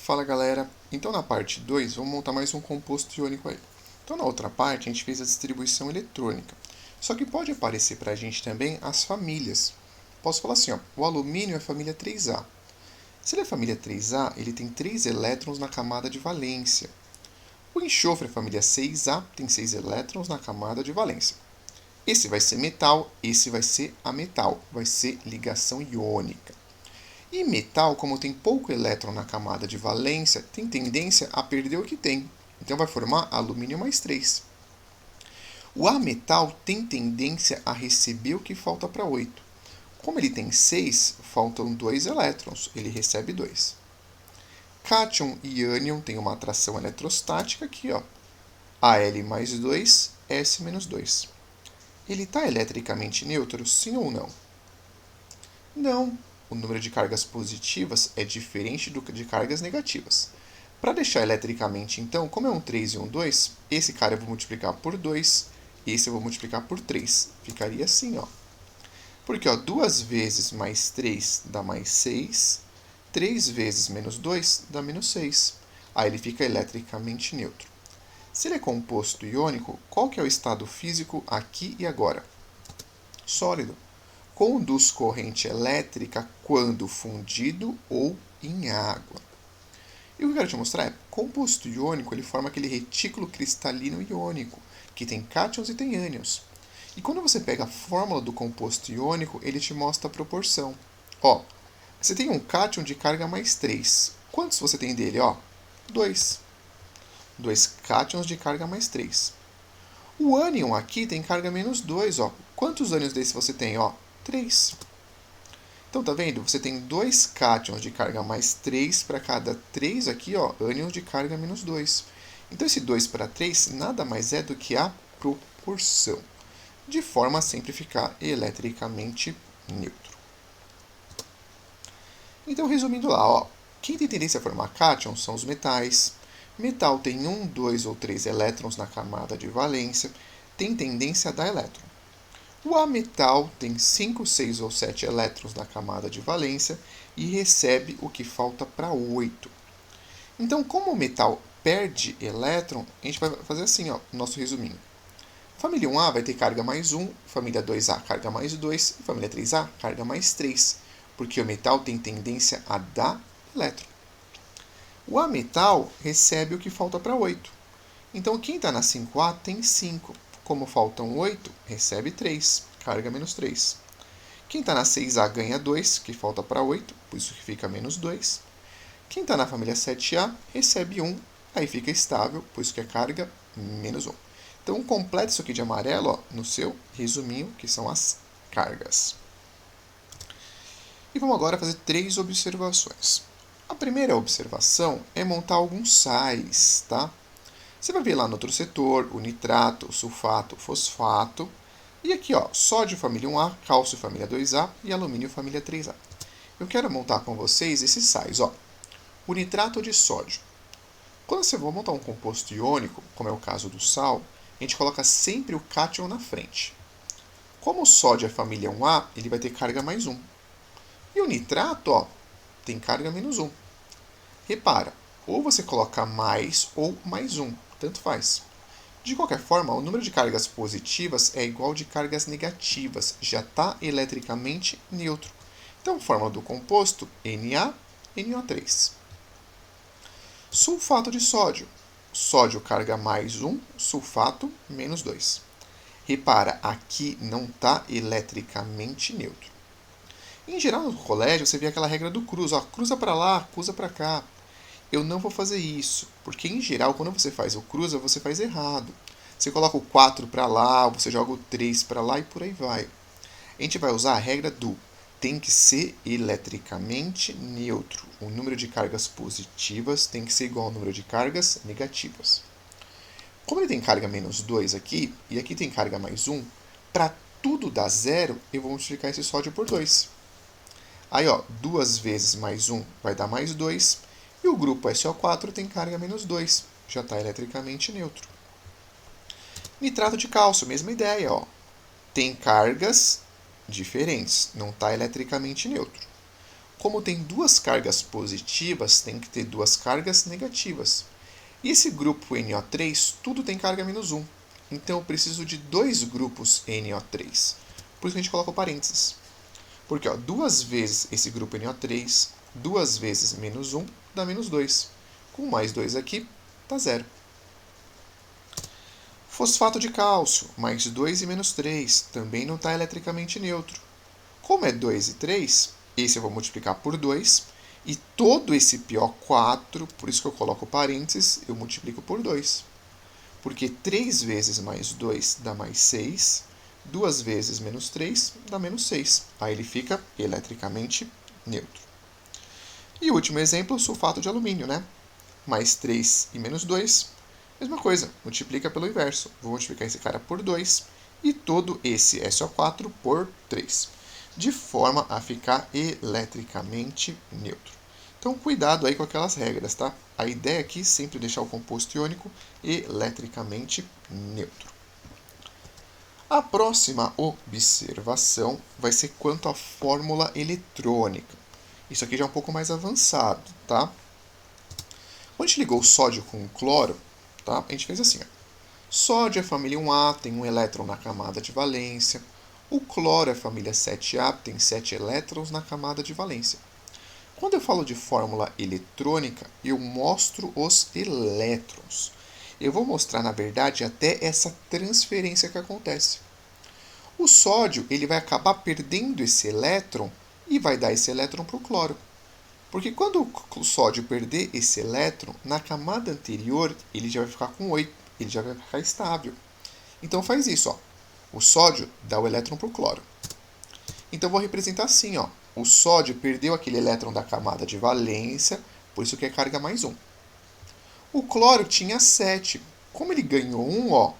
Fala galera, então na parte 2 vamos montar mais um composto iônico aí. Então na outra parte a gente fez a distribuição eletrônica, só que pode aparecer para a gente também as famílias. Posso falar assim, ó, o alumínio é a família 3A. Se ele é família 3A, ele tem 3 elétrons na camada de valência. O enxofre é família 6A, tem 6 elétrons na camada de valência. Esse vai ser metal, esse vai ser ametal, vai ser ligação iônica. E metal, como tem pouco elétron na camada de valência, tem tendência a perder o que tem. Então vai formar alumínio mais 3. O ametal tem tendência a receber o que falta para 8. Como ele tem 6, faltam 2 elétrons, ele recebe 2. Cátion e ânion têm uma atração eletrostática aqui, ó. Al mais 2, S menos 2. Ele está eletricamente neutro, sim ou não? Não. O número de cargas positivas é diferente do de cargas negativas. Para deixar eletricamente, então, como é um 3 e um 2, esse cara eu vou multiplicar por 2, esse eu vou multiplicar por 3. Ficaria assim, ó. Porque ó, 2 vezes mais 3 dá mais 6, 3 vezes menos 2 dá menos 6. Aí ele fica eletricamente neutro. Se ele é composto iônico, qual que é o estado físico aqui e agora? Sólido. Conduz corrente elétrica quando fundido ou em água. E o que eu quero te mostrar é, composto iônico, ele forma aquele retículo cristalino iônico, que tem cátions e tem ânions. E quando você pega a fórmula do composto iônico, ele te mostra a proporção. Ó, você tem um cátion de carga mais 3. Quantos você tem dele? Ó, 2. 2 cátions de carga mais 3. O ânion aqui tem carga menos 2, ó. Quantos ânions desse você tem? Ó, 3. Então, tá vendo? Você tem 2 cátions de carga mais 3 para cada 3 aqui, ó, ânions de carga menos 2. Então, esse 2 para 3 nada mais é do que a proporção, de forma a sempre ficar eletricamente neutro. Então, resumindo lá, ó, quem tem tendência a formar cátions são os metais. Metal tem 1, 2 ou 3 elétrons na camada de valência, tem tendência a dar elétron. O ametal tem 5, 6 ou 7 elétrons na camada de valência e recebe o que falta para 8. Então, como o metal perde elétron, a gente vai fazer assim, ó, nosso resuminho. Família 1A vai ter carga mais 1, família 2A carga mais 2 e família 3A carga mais 3, porque o metal tem tendência a dar elétron. O ametal recebe o que falta para 8. Então, quem está na 5A tem 5. Como faltam 8, recebe 3, carga menos 3. Quem está na 6A ganha 2, que falta para 8, por isso que fica menos 2. Quem está na família 7A recebe 1, aí fica estável, por isso que é carga menos 1. Então, completa isso aqui de amarelo ó, no seu resuminho, que são as cargas. E vamos agora fazer 3 observações. A primeira observação é montar alguns sais, tá? Você vai ver lá no outro setor o nitrato, o sulfato, o fosfato. E aqui, ó, sódio família 1A, cálcio família 2A e alumínio família 3A. Eu quero montar com vocês esses sais, ó. O nitrato de sódio. Quando você for montar um composto iônico, como é o caso do sal, a gente coloca sempre o cátion na frente. Como o sódio é família 1A, ele vai ter carga mais 1. E o nitrato, ó, tem carga menos 1. Repara, ou você coloca mais ou mais 1. Tanto faz. De qualquer forma, o número de cargas positivas é igual de cargas negativas, já está eletricamente neutro. Então, fórmula do composto NaNO3. Sulfato de sódio. Sódio carga mais 1, sulfato menos 2. Repara, aqui não está eletricamente neutro. Em geral, no colégio, você vê aquela regra do cruz. Ó, cruza para lá, cruza para cá. Eu não vou fazer isso, porque em geral, quando você faz o cruza, você faz errado. Você coloca o 4 para lá, você joga o 3 para lá e por aí vai. A gente vai usar a regra do tem que ser eletricamente neutro. O número de cargas positivas tem que ser igual ao número de cargas negativas. Como ele tem carga menos 2 aqui, e aqui tem carga mais 1, para tudo dar zero, eu vou multiplicar esse sódio por 2. Aí, ó, 2 vezes mais 1 vai dar mais 2. E o grupo SO4 tem carga menos 2, já está eletricamente neutro. Nitrato de cálcio, mesma ideia, ó. Tem cargas diferentes, não está eletricamente neutro. Como tem duas cargas positivas, tem que ter duas cargas negativas. E esse grupo NO3, tudo tem carga -1. Então eu preciso de dois grupos NO3. Por isso que a gente coloca o parênteses. Porque duas vezes esse grupo NO3, duas vezes -1, dá -2. Com mais 2 aqui, dá 0. Fosfato de cálcio, mais 2 e -3, também não está eletricamente neutro. Como é 2 e 3, esse eu vou multiplicar por 2, e todo esse PO4, por isso que eu coloco parênteses, eu multiplico por 2. Porque 3 vezes mais 2 dá mais 6, 2 vezes -3 dá -6. Aí ele fica eletricamente neutro. E o último exemplo, o sulfato de alumínio, né? Mais 3 e -2, mesma coisa, multiplica pelo inverso. Vou multiplicar esse cara por 2 e todo esse SO4 por 3, de forma a ficar eletricamente neutro. Então, cuidado aí com aquelas regras, tá? A ideia aqui é sempre deixar o composto iônico eletricamente neutro. A próxima observação vai ser quanto à fórmula eletrônica. Isso aqui já é um pouco mais avançado, tá? Quando a gente ligou o sódio com o cloro, tá? A gente fez assim, ó. Sódio é família 1A, tem um elétron na camada de valência. O cloro é família 7A, tem 7 elétrons na camada de valência. Quando eu falo de fórmula eletrônica, eu mostro os elétrons. Eu vou mostrar, na verdade, até essa transferência que acontece. O sódio ele vai acabar perdendo esse elétron e vai dar esse elétron para o cloro. Porque quando o sódio perder esse elétron, na camada anterior ele já vai ficar com 8, ele já vai ficar estável. Então faz isso, ó. O sódio dá o elétron para o cloro. Então eu vou representar assim, ó. O sódio perdeu aquele elétron da camada de valência, por isso que é carga -1. O cloro tinha 7. Como ele ganhou 1, ó,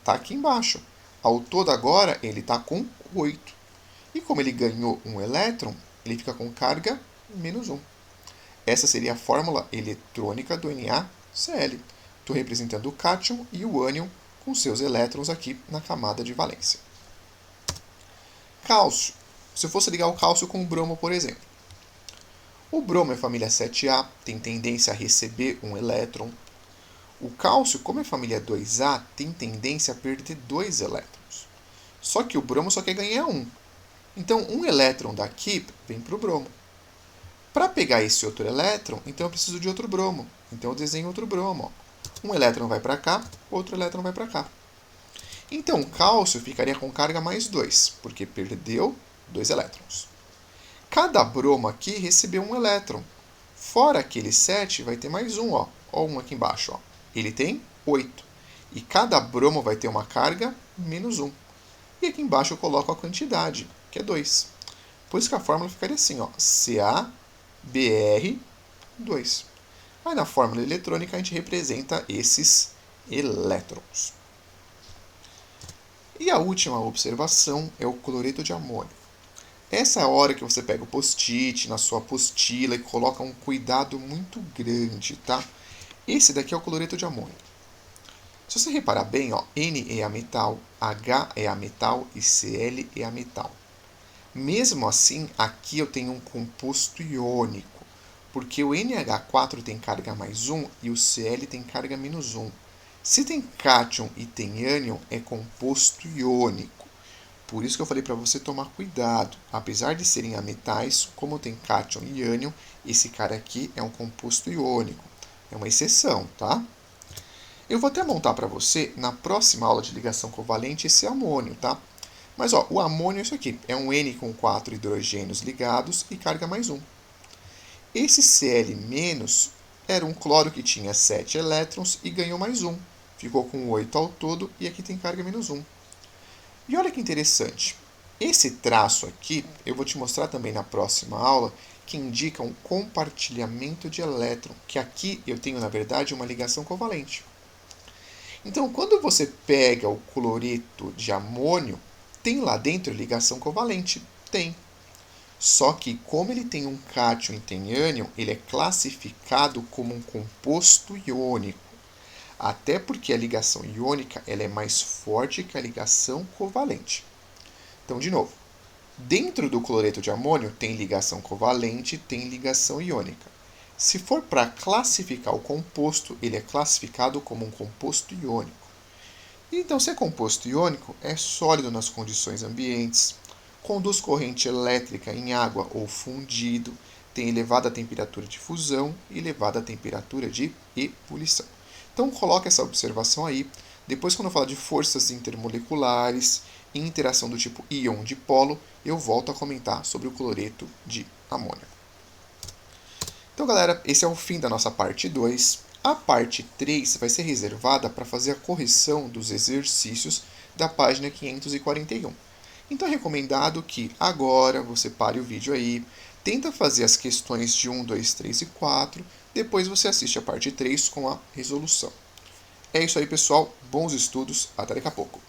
tá aqui embaixo. Ao todo agora ele está com 8. E como ele ganhou um elétron, ele fica com carga -1. Essa seria a fórmula eletrônica do NaCl. Estou representando o cátion e o ânion com seus elétrons aqui na camada de valência. Cálcio. Se eu fosse ligar o cálcio com o bromo, por exemplo. O bromo é família 7A, tem tendência a receber um elétron. O cálcio, como é família 2A, tem tendência a perder 2 elétrons. Só que o bromo só quer ganhar 1. Então, um elétron daqui vem para o bromo. Para pegar esse outro elétron, então eu preciso de outro bromo. Então eu desenho outro bromo. Ó. Um elétron vai para cá, outro elétron vai para cá. Então o cálcio ficaria com carga +2, porque perdeu 2 elétrons. Cada bromo aqui recebeu um elétron. Fora aquele 7, vai ter mais um. Ó um aqui embaixo. Ó. Ele tem 8. E cada bromo vai ter uma carga -1. E aqui embaixo eu coloco a quantidade, que é 2. Por isso que a fórmula ficaria assim, ó, CaBr2. Aí na fórmula eletrônica a gente representa esses elétrons. E a última observação é o cloreto de amônio. Essa é a hora que você pega o post-it na sua apostila e coloca um cuidado muito grande, tá? Esse daqui é o cloreto de amônio. Se você reparar bem, ó, N é a metal, H é a metal e Cl é a metal. Mesmo assim, aqui eu tenho um composto iônico, porque o NH4 tem carga +1 e o Cl tem carga -1. Se tem cátion e tem ânion, é composto iônico. Por isso que eu falei para você tomar cuidado. Apesar de serem ametais, como tem cátion e ânion, esse cara aqui é um composto iônico. É uma exceção, tá? Eu vou até montar para você, na próxima aula de ligação covalente, esse amônio, tá? Mas ó, o amônio é isso aqui. É um N com 4 hidrogênios ligados e carga +1. Esse Cl- era um cloro que tinha 7 elétrons e ganhou +1. Ficou com 8 ao todo e aqui tem carga -1. E olha que interessante. Esse traço aqui, eu vou te mostrar também na próxima aula, que indica um compartilhamento de elétron, que aqui eu tenho, na verdade, uma ligação covalente. Então, quando você pega o cloreto de amônio, tem lá dentro ligação covalente? Tem. Só que, como ele tem um cátion e tem ânion, ele é classificado como um composto iônico. Até porque a ligação iônica ela é mais forte que a ligação covalente. Então, de novo, Dentro do cloreto de amônio tem ligação covalente, tem ligação iônica. Se for para classificar o composto, ele é classificado como um composto iônico. Então, se é composto iônico, é sólido nas condições ambientes, conduz corrente elétrica em água ou fundido, tem elevada temperatura de fusão e elevada temperatura de ebulição. Então, coloque essa observação aí. Depois, quando eu falar de forças intermoleculares e interação do tipo íon-dipolo, eu volto a comentar sobre o cloreto de amônio. Então, galera, esse é o fim da nossa parte 2. A parte 3 vai ser reservada para fazer a correção dos exercícios da página 541. Então é recomendado que agora você pare o vídeo aí, tenta fazer as questões de 1, 2, 3 e 4, depois você assiste a parte 3 com a resolução. É isso aí, pessoal. Bons estudos. Até daqui a pouco.